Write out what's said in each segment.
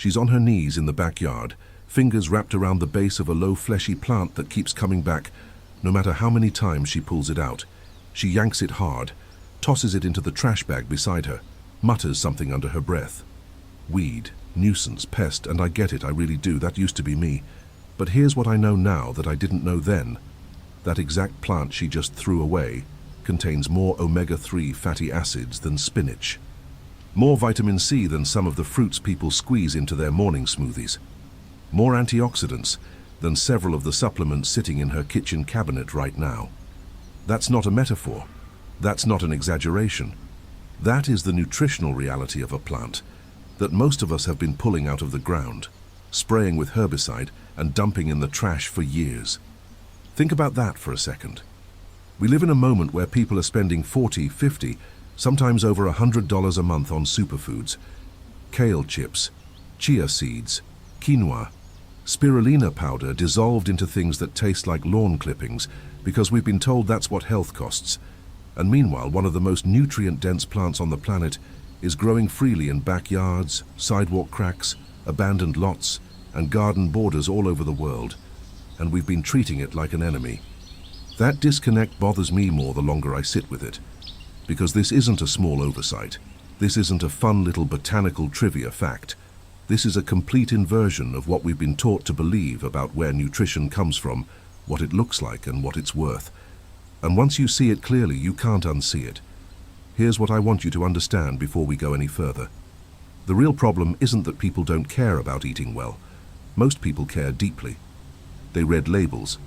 She's on her knees in the backyard, fingers wrapped around the base of a low fleshy plant that keeps coming back no matter how many times she pulls it out. She yanks it hard, tosses it into the trash bag beside her, mutters something under her breath. Weed, nuisance, pest, and I get it, I really do, that used to be me. But here's what I know now that I didn't know then. That exact plant she just threw away contains more omega-3 fatty acids than spinach. More vitamin C than some of the fruits people squeeze into their morning smoothies. More antioxidants than several of the supplements sitting in her kitchen cabinet right now. That's not a metaphor. That's not an exaggeration. That is the nutritional reality of a plant that most of us have been pulling out of the ground, spraying with herbicide and dumping in the trash for years. Think about that for a second. We live in a moment where people are spending $40, $50, sometimes over $100 a month on superfoods. Kale chips, chia seeds, quinoa, spirulina powder dissolved into things that taste like lawn clippings because we've been told that's what health costs. And meanwhile, one of the most nutrient-dense plants on the planet is growing freely in backyards, sidewalk cracks, abandoned lots, and garden borders all over the world. And we've been treating it like an enemy. That disconnect bothers me more the longer I sit with it. Because this isn't a small oversight. This isn't a fun little botanical trivia fact. This is a complete inversion of what we've been taught to believe about where nutrition comes from, what it looks like, and what it's worth. And once you see it clearly, you can't unsee it. Here's what I want you to understand before we go any further. The real problem isn't that people don't care about eating well. Most people care deeply. They read labels.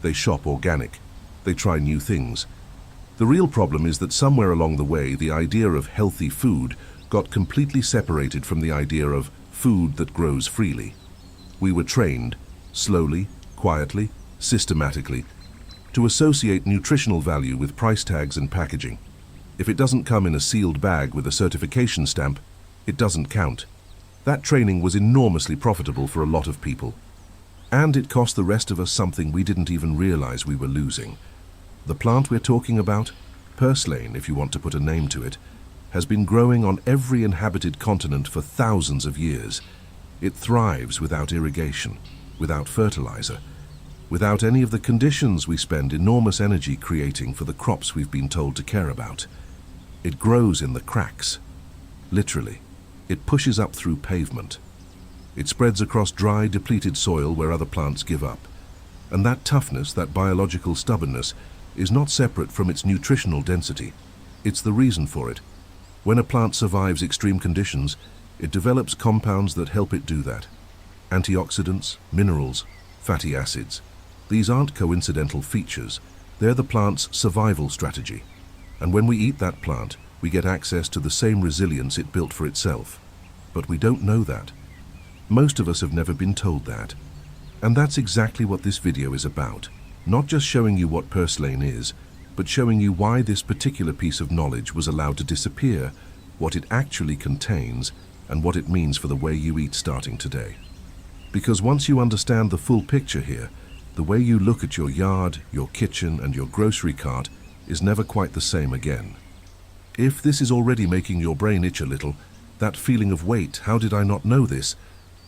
They shop organic. They try new things. The real problem is that somewhere along the way, the idea of healthy food got completely separated from the idea of food that grows freely. We were trained, slowly, quietly, systematically, to associate nutritional value with price tags and packaging. If it doesn't come in a sealed bag with a certification stamp, it doesn't count. That training was enormously profitable for a lot of people. And it cost the rest of us something we didn't even realize we were losing. The plant we're talking about, purslane if you want to put a name to it, has been growing on every inhabited continent for thousands of years. It thrives without irrigation, without fertilizer, without any of the conditions we spend enormous energy creating for the crops we've been told to care about. It grows in the cracks. Literally, it pushes up through pavement. It spreads across dry, depleted soil where other plants give up. And that toughness, that biological stubbornness, is not separate from its nutritional density. It's the reason for it. When a plant survives extreme conditions, it develops compounds that help it do that. Antioxidants, minerals, fatty acids. These aren't coincidental features. They're the plant's survival strategy. And when we eat that plant, we get access to the same resilience it built for itself. But we don't know that. Most of us have never been told that. And that's exactly what this video is about. Not just showing you what purslane is, but showing you why this particular piece of knowledge was allowed to disappear, what it actually contains, and what it means for the way you eat starting today. Because once you understand the full picture here, the way you look at your yard, your kitchen, and your grocery cart is never quite the same again. If this is already making your brain itch a little, that feeling of wait, how did I not know this?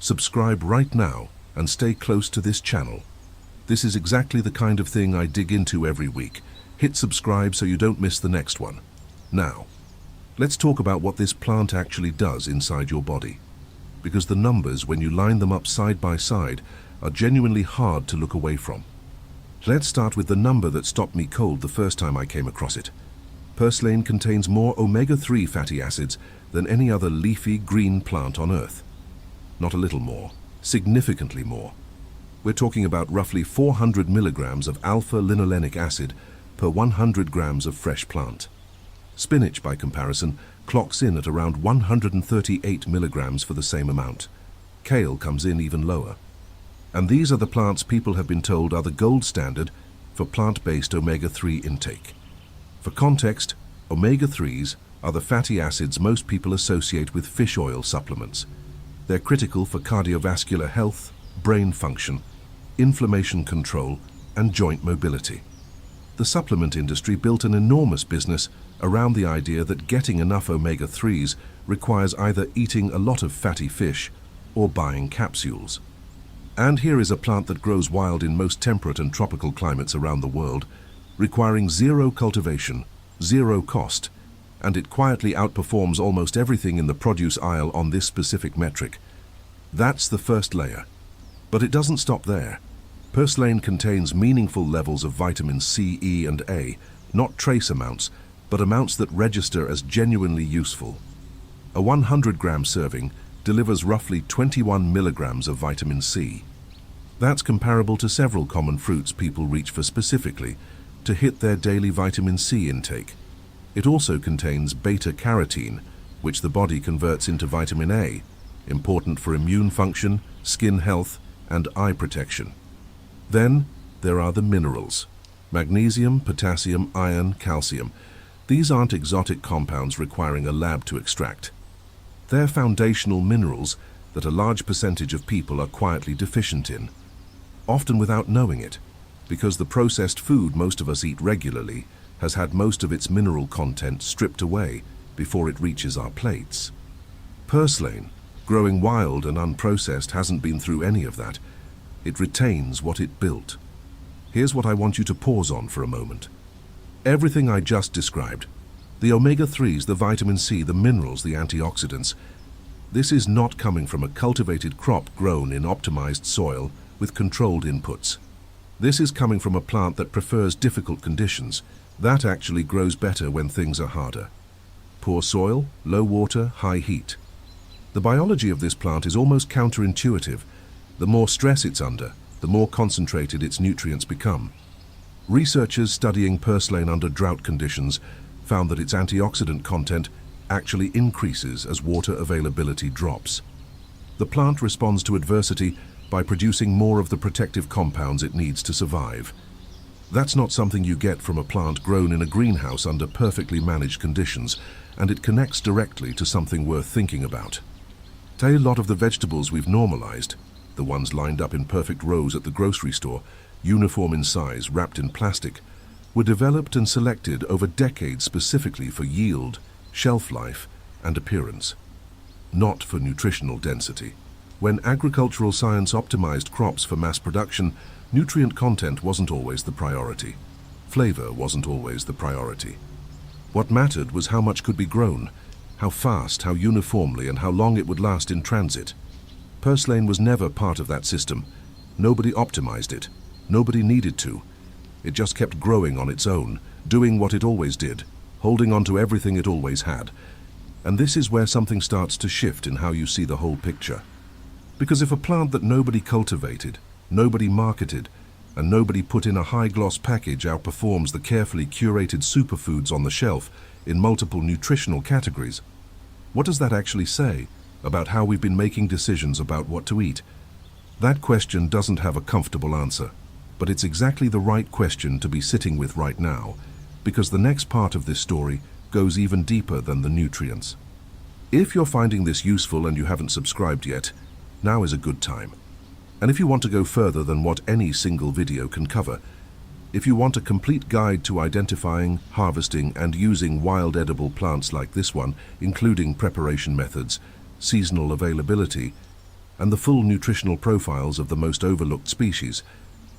Subscribe right now and stay close to this channel. This is exactly the kind of thing I dig into every week. Hit subscribe so you don't miss the next one. Now, let's talk about what this plant actually does inside your body. Because the numbers, when you line them up side by side, are genuinely hard to look away from. Let's start with the number that stopped me cold the first time I came across it. Purslane contains more omega-3 fatty acids than any other leafy green plant on Earth. Not a little more, significantly more. We're talking about roughly 400 milligrams of alpha-linolenic acid per 100 grams of fresh plant. Spinach, by comparison, clocks in at around 138 milligrams for the same amount. Kale comes in even lower. And these are the plants people have been told are the gold standard for plant-based omega-3 intake. For context, omega-3s are the fatty acids most people associate with fish oil supplements. They're critical for cardiovascular health, brain function, inflammation control, and joint mobility. The supplement industry built an enormous business around the idea that getting enough omega-3s requires either eating a lot of fatty fish or buying capsules. And here is a plant that grows wild in most temperate and tropical climates around the world, requiring zero cultivation, zero cost, and it quietly outperforms almost everything in the produce aisle on this specific metric. That's the first layer. But it doesn't stop there. Purslane contains meaningful levels of vitamins C, E, and A, not trace amounts, but amounts that register as genuinely useful. A 100-gram serving delivers roughly 21 milligrams of vitamin C. That's comparable to several common fruits people reach for specifically to hit their daily vitamin C intake. It also contains beta-carotene, which the body converts into vitamin A, important for immune function, skin health, and eye protection. Then there are the minerals: magnesium, potassium, iron, calcium. These aren't exotic compounds requiring a lab to extract. They're foundational minerals that a large percentage of people are quietly deficient in, often without knowing it, because the processed food most of us eat regularly has had most of its mineral content stripped away before it reaches our plates. Purslane, growing wild and unprocessed, hasn't been through any of that. It retains what it built. Here's what I want you to pause on for a moment. Everything I just described, the omega-3s, the vitamin C, the minerals, the antioxidants, this is not coming from a cultivated crop grown in optimized soil with controlled inputs. This is coming from a plant that prefers difficult conditions. That actually grows better when things are harder. Poor soil, low water, high heat. The biology of this plant is almost counterintuitive. The more stress it's under, the more concentrated its nutrients become. Researchers studying purslane under drought conditions found that its antioxidant content actually increases as water availability drops. The plant responds to adversity by producing more of the protective compounds it needs to survive. That's not something you get from a plant grown in a greenhouse under perfectly managed conditions, and it connects directly to something worth thinking about. A lot of the vegetables we've normalized, the ones lined up in perfect rows at the grocery store, uniform in size, wrapped in plastic, were developed and selected over decades specifically for yield, shelf life, and appearance, not for nutritional density. When agricultural science optimized crops for mass production, nutrient content wasn't always the priority. Flavor wasn't always the priority. What mattered was how much could be grown, how fast, how uniformly, and how long it would last in transit. Purslane was never part of that system. Nobody optimized it. Nobody needed to. It just kept growing on its own, doing what it always did, holding on to everything it always had. And this is where something starts to shift in how you see the whole picture. Because if a plant that nobody cultivated, nobody marketed, and nobody put in a high-gloss package outperforms the carefully curated superfoods on the shelf in multiple nutritional categories, what does that actually say about how we've been making decisions about what to eat? That question doesn't have a comfortable answer, but it's exactly the right question to be sitting with right now, because the next part of this story goes even deeper than the nutrients. If you're finding this useful and you haven't subscribed yet, now is a good time. And if you want to go further than what any single video can cover, if you want a complete guide to identifying, harvesting, and using wild edible plants like this one, including preparation methods, seasonal availability, and the full nutritional profiles of the most overlooked species,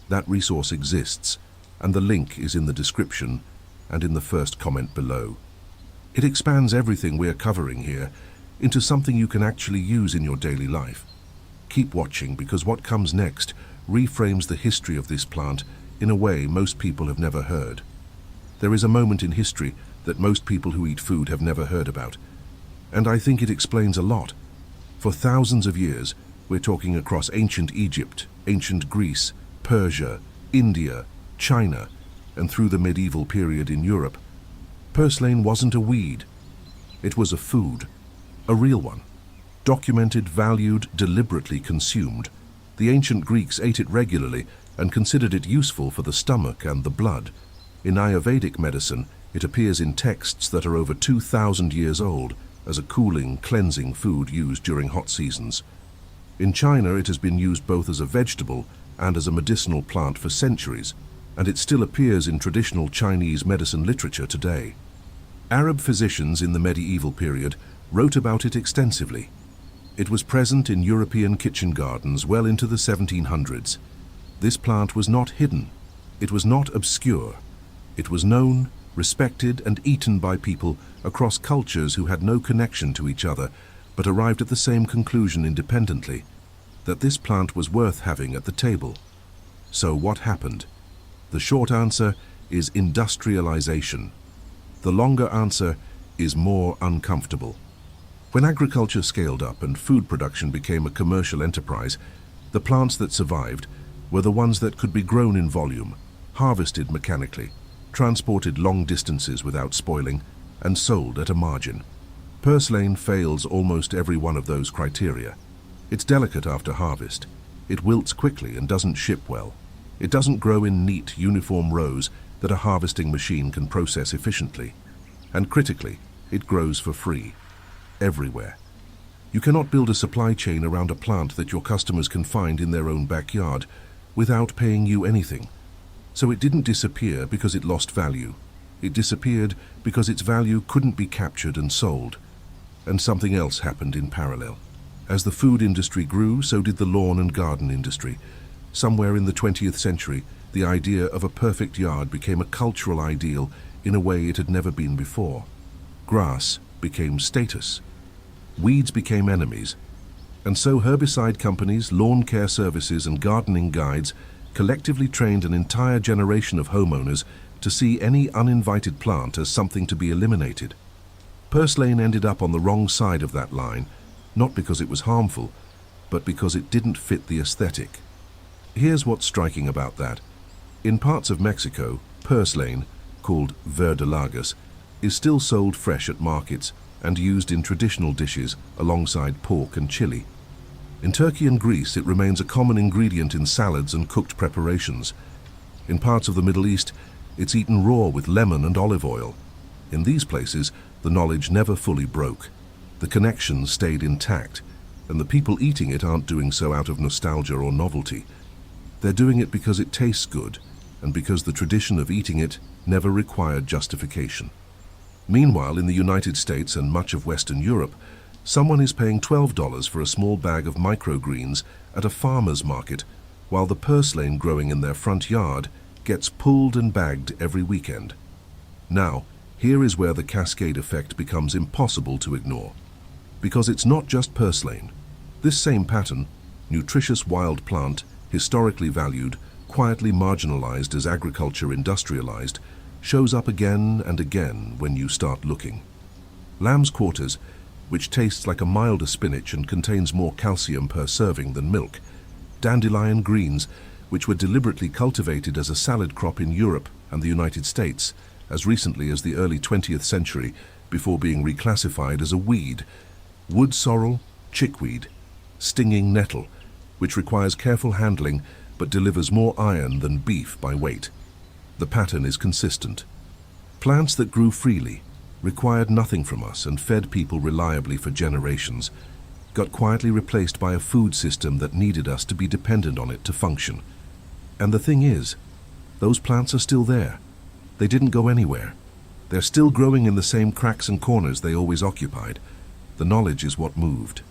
that resource exists, and the link is in the description and in the first comment below. It expands everything we're covering here into something you can actually use in your daily life. Keep watching, because what comes next reframes the history of this plant in a way most people have never heard. There is a moment in history that most people who eat food have never heard about, and I think it explains a lot. For thousands of years, we're talking across ancient Egypt, ancient Greece, Persia, India, China, and through the medieval period in Europe, purslane wasn't a weed. It was a food, a real one. Documented, valued, deliberately consumed. The ancient Greeks ate it regularly and considered it useful for the stomach and the blood. In Ayurvedic medicine, it appears in texts that are over 2,000 years old as a cooling, cleansing food used during hot seasons. In China, it has been used both as a vegetable and as a medicinal plant for centuries, and it still appears in traditional Chinese medicine literature today. Arab physicians in the medieval period wrote about it extensively. It was present in European kitchen gardens well into the 1700s. This plant was not hidden. It was not obscure. It was known, respected, and eaten by people across cultures who had no connection to each other, but arrived at the same conclusion independently, that this plant was worth having at the table. So what happened? The short answer is industrialization. The longer answer is more uncomfortable. When agriculture scaled up and food production became a commercial enterprise, the plants that survived were the ones that could be grown in volume, harvested mechanically, transported long distances without spoiling, and sold at a margin. Purslane fails almost every one of those criteria. It's delicate after harvest. It wilts quickly and doesn't ship well. It doesn't grow in neat, uniform rows that a harvesting machine can process efficiently. And critically, it grows for free, everywhere. You cannot build a supply chain around a plant that your customers can find in their own backyard without paying you anything. So it didn't disappear because it lost value. It disappeared because its value couldn't be captured and sold. And something else happened in parallel. As the food industry grew, so did the lawn and garden industry. Somewhere in the 20th century, the idea of a perfect yard became a cultural ideal in a way it had never been before. Grass became status. Weeds became enemies. And so herbicide companies, lawn care services, and gardening guides collectively trained an entire generation of homeowners to see any uninvited plant as something to be eliminated. Purslane ended up on the wrong side of that line, not because it was harmful, but because it didn't fit the aesthetic. Here's what's striking about that. In parts of Mexico, purslane, called verdolagas, is still sold fresh at markets and used in traditional dishes alongside pork and chili. In Turkey and Greece, it remains a common ingredient in salads and cooked preparations. In parts of the Middle East, it's eaten raw with lemon and olive oil. In these places, the knowledge never fully broke. The connection stayed intact, and the people eating it aren't doing so out of nostalgia or novelty. They're doing it because it tastes good, and because the tradition of eating it never required justification. Meanwhile, in the United States and much of Western Europe, someone is paying $12 for a small bag of microgreens at a farmer's market, while the purslane growing in their front yard gets pulled and bagged every weekend. Now, here is where the cascade effect becomes impossible to ignore. Because it's not just purslane. This same pattern, nutritious wild plant, historically valued, quietly marginalized as agriculture industrialized, shows up again and again when you start looking. Lamb's quarters, which tastes like a milder spinach and contains more calcium per serving than milk. Dandelion greens, which were deliberately cultivated as a salad crop in Europe and the United States as recently as the early 20th century before being reclassified as a weed. Wood sorrel, chickweed, stinging nettle, which requires careful handling but delivers more iron than beef by weight. The pattern is consistent. Plants that grew freely, required nothing from us and fed people reliably for generations, got quietly replaced by a food system that needed us to be dependent on it to function. And the thing is, those plants are still there. They didn't go anywhere. They're still growing in the same cracks and corners they always occupied. The knowledge is what moved.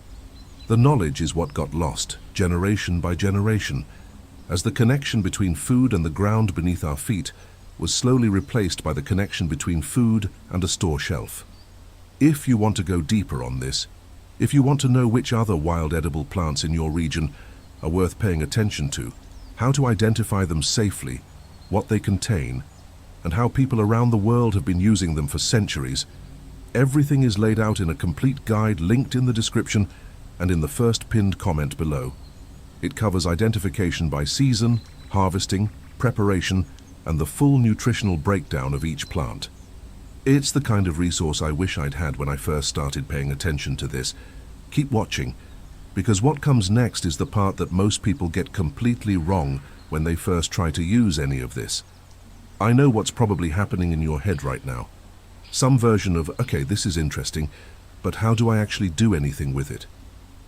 The knowledge is what got lost, generation by generation, as the connection between food and the ground beneath our feet was slowly replaced by the connection between food and a store shelf. If you want to go deeper on this, if you want to know which other wild edible plants in your region are worth paying attention to, how to identify them safely, what they contain, and how people around the world have been using them for centuries, everything is laid out in a complete guide linked in the description and in the first pinned comment below. It covers identification by season, harvesting, preparation, and the full nutritional breakdown of each plant. It's the kind of resource I wish I'd had when I first started paying attention to this. Keep watching, because what comes next is the part that most people get completely wrong when they first try to use any of this. I know what's probably happening in your head right now. Some version of, okay, this is interesting, but how do I actually do anything with it?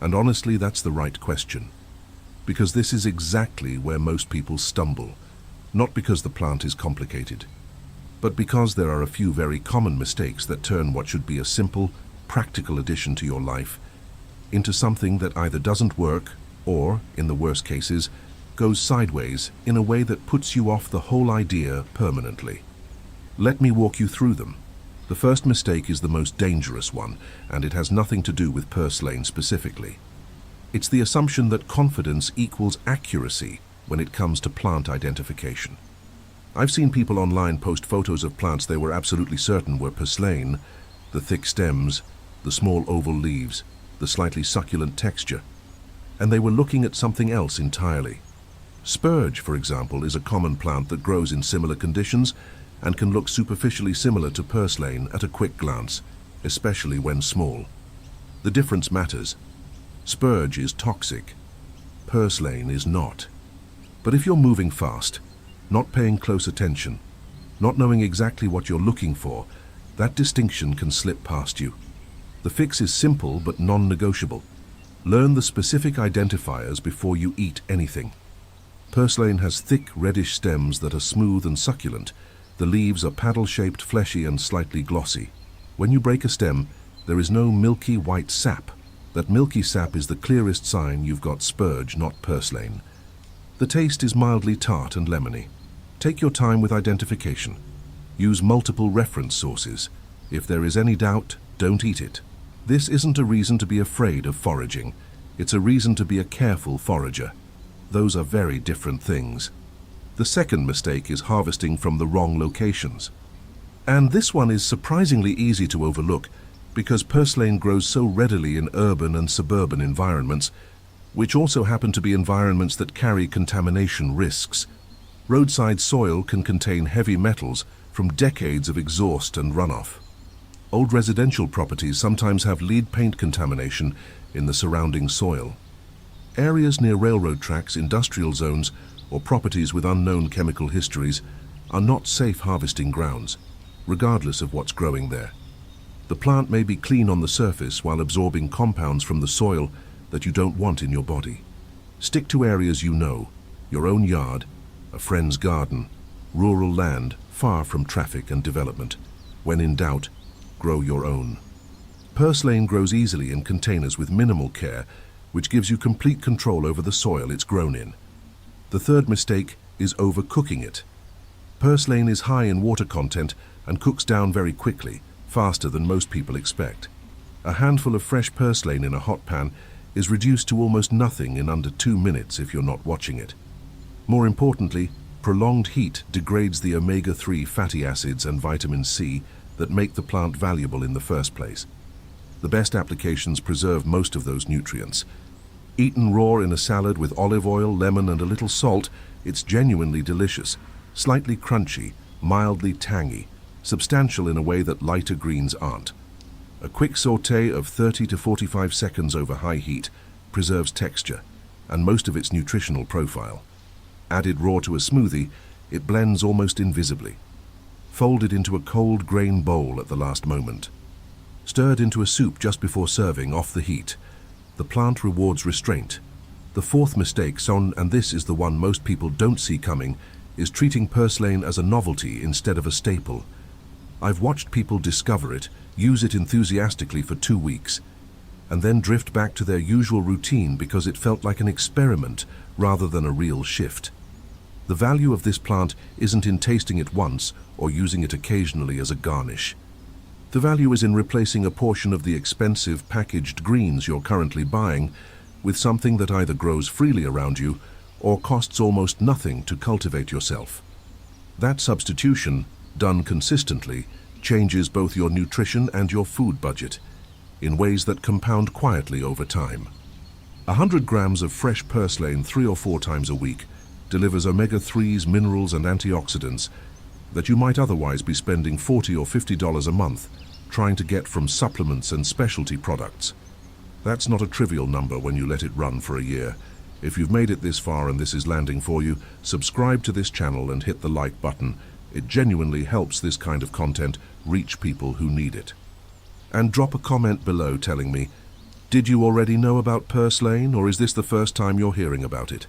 And honestly, that's the right question. Because this is exactly where most people stumble. Not because the plant is complicated, but because there are a few very common mistakes that turn what should be a simple, practical addition to your life into something that either doesn't work or, in the worst cases, goes sideways in a way that puts you off the whole idea permanently. Let me walk you through them. The first mistake is the most dangerous one, and it has nothing to do with purslane specifically. It's the assumption that confidence equals accuracy when it comes to plant identification. I've seen people online post photos of plants they were absolutely certain were purslane, the thick stems, the small oval leaves, the slightly succulent texture, and they were looking at something else entirely. Spurge, for example, is a common plant that grows in similar conditions and can look superficially similar to purslane at a quick glance, especially when small. The difference matters. Spurge is toxic. Purslane is not. But if you're moving fast, not paying close attention, not knowing exactly what you're looking for, that distinction can slip past you. The fix is simple but non-negotiable. Learn the specific identifiers before you eat anything. Purslane has thick reddish stems that are smooth and succulent. The leaves are paddle-shaped, fleshy and slightly glossy. When you break a stem, there is no milky white sap. That milky sap is the clearest sign you've got spurge, not purslane. The taste is mildly tart and lemony. Take your time with identification. Use multiple reference sources. If there is any doubt, don't eat it. This isn't a reason to be afraid of foraging. It's a reason to be a careful forager. Those are very different things. The second mistake is harvesting from the wrong locations. And this one is surprisingly easy to overlook because purslane grows so readily in urban and suburban environments, which also happen to be environments that carry contamination risks. Roadside soil can contain heavy metals from decades of exhaust and runoff. Old residential properties sometimes have lead paint contamination in the surrounding soil. Areas near railroad tracks, industrial zones, or properties with unknown chemical histories are not safe harvesting grounds, regardless of what's growing there. The plant may be clean on the surface while absorbing compounds from the soil that you don't want in your body. Stick to areas you know, your own yard, a friend's garden, rural land far from traffic and development. When in doubt, grow your own. Purslane grows easily in containers with minimal care, which gives you complete control over the soil it's grown in. The third mistake is overcooking it. Purslane is high in water content and cooks down very quickly, faster than most people expect. A handful of fresh purslane in a hot pan is reduced to almost nothing in under 2 minutes if you're not watching it. More importantly, prolonged heat degrades the omega-3 fatty acids and vitamin C that make the plant valuable in the first place. The best applications preserve most of those nutrients. Eaten raw in a salad with olive oil, lemon and a little salt, it's genuinely delicious, slightly crunchy, mildly tangy, substantial in a way that lighter greens aren't. A quick sauté of 30 to 45 seconds over high heat preserves texture and most of its nutritional profile. Added raw to a smoothie, it blends almost invisibly. Folded into a cold grain bowl at the last moment. Stirred into a soup just before serving off the heat. The plant rewards restraint. The fourth mistake, and this is the one most people don't see coming, is treating purslane as a novelty instead of a staple. I've watched people discover it, use it enthusiastically for 2 weeks, and then drift back to their usual routine because it felt like an experiment rather than a real shift. The value of this plant isn't in tasting it once or using it occasionally as a garnish. The value is in replacing a portion of the expensive packaged greens you're currently buying with something that either grows freely around you or costs almost nothing to cultivate yourself. That substitution, done consistently, changes both your nutrition and your food budget in ways that compound quietly over time. 100 grams of fresh purslane 3 or 4 times a week delivers omega-3s, minerals and antioxidants that you might otherwise be spending $40 or $50 a month trying to get from supplements and specialty products. That's not a trivial number when you let it run for a year. If you've made it this far and this is landing for you, subscribe to this channel and hit the like button. It genuinely helps this kind of content reach people who need it. And drop a comment below telling me, did you already know about purslane or is this the first time you're hearing about it?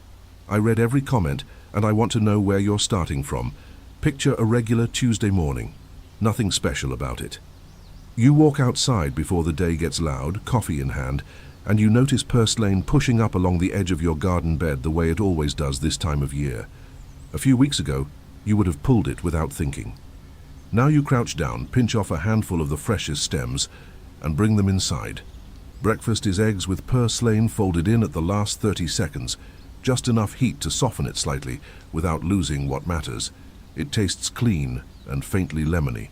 I read every comment and I want to know where you're starting from. Picture a regular Tuesday morning. Nothing special about it. You walk outside before the day gets loud, coffee in hand, and you notice purslane pushing up along the edge of your garden bed the way it always does this time of year. A few weeks ago, you would have pulled it without thinking. Now you crouch down, pinch off a handful of the freshest stems, and bring them inside. Breakfast is eggs with purslane folded in at the last 30 seconds, just enough heat to soften it slightly without losing what matters. It tastes clean and faintly lemony.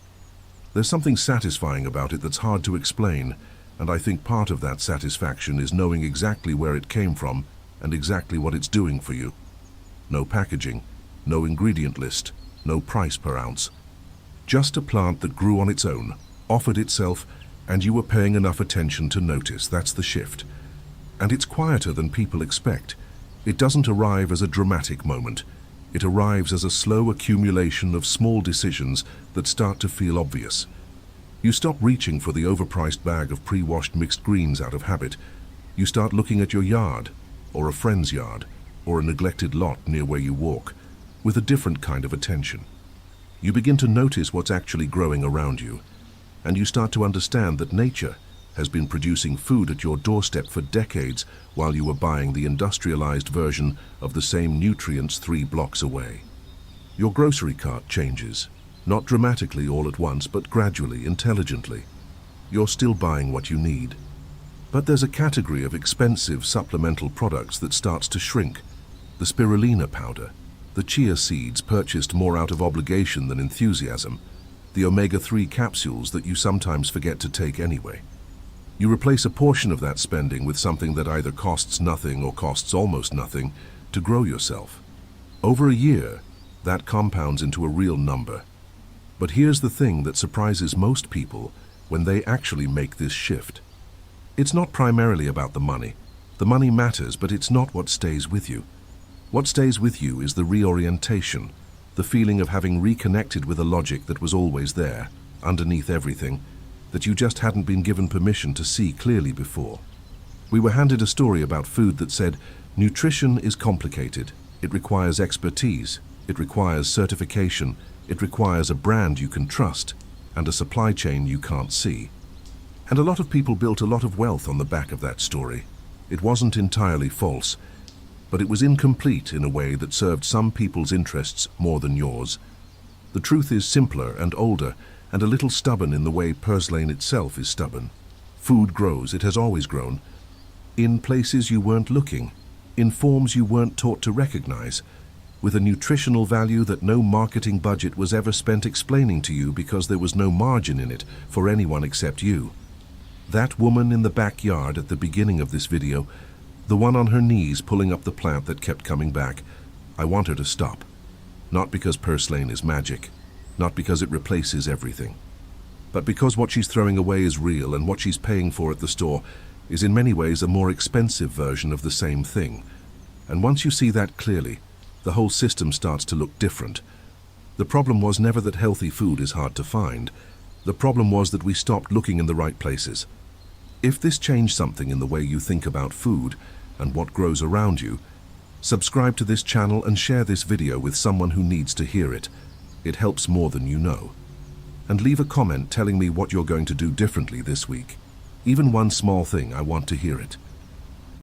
There's something satisfying about it that's hard to explain, and I think part of that satisfaction is knowing exactly where it came from and exactly what it's doing for you. No packaging, no ingredient list, no price per ounce. Just a plant that grew on its own, offered itself, and you were paying enough attention to notice. That's the shift. And it's quieter than people expect. It doesn't arrive as a dramatic moment. It arrives as a slow accumulation of small decisions that start to feel obvious. You stop reaching for the overpriced bag of pre-washed mixed greens out of habit. You start looking at your yard, or a friend's yard, or a neglected lot near where you walk, with a different kind of attention. You begin to notice what's actually growing around you, and you start to understand that nature has been producing food at your doorstep for decades while you were buying the industrialized version of the same nutrients 3 blocks away. Your grocery cart changes, not dramatically all at once, but gradually, intelligently. You're still buying what you need. But there's a category of expensive supplemental products that starts to shrink. The spirulina powder, the chia seeds purchased more out of obligation than enthusiasm, the omega-3 capsules that you sometimes forget to take anyway. You replace a portion of that spending with something that either costs nothing or costs almost nothing to grow yourself. Over a year, that compounds into a real number. But here's the thing that surprises most people when they actually make this shift. It's not primarily about the money. The money matters, but it's not what stays with you. What stays with you is the reorientation, the feeling of having reconnected with a logic that was always there, underneath everything, that you just hadn't been given permission to see clearly before. We were handed a story about food that said, nutrition is complicated. It requires expertise. It requires certification. It requires a brand you can trust and a supply chain you can't see. And a lot of people built a lot of wealth on the back of that story. It wasn't entirely false, but it was incomplete in a way that served some people's interests more than yours. The truth is simpler and older, and a little stubborn in the way purslane itself is stubborn. Food grows, it has always grown, in places you weren't looking, in forms you weren't taught to recognize, with a nutritional value that no marketing budget was ever spent explaining to you because there was no margin in it for anyone except you. That woman in the backyard at the beginning of this video, the one on her knees pulling up the plant that kept coming back, I want her to stop. Not because purslane is magic, not because it replaces everything, but because what she's throwing away is real, and what she's paying for at the store is in many ways a more expensive version of the same thing. And once you see that clearly, the whole system starts to look different. The problem was never that healthy food is hard to find. The problem was that we stopped looking in the right places. If this changed something in the way you think about food and what grows around you, subscribe to this channel and share this video with someone who needs to hear it. It helps more than you know. And leave a comment telling me what you're going to do differently this week. Even one small thing, I want to hear it.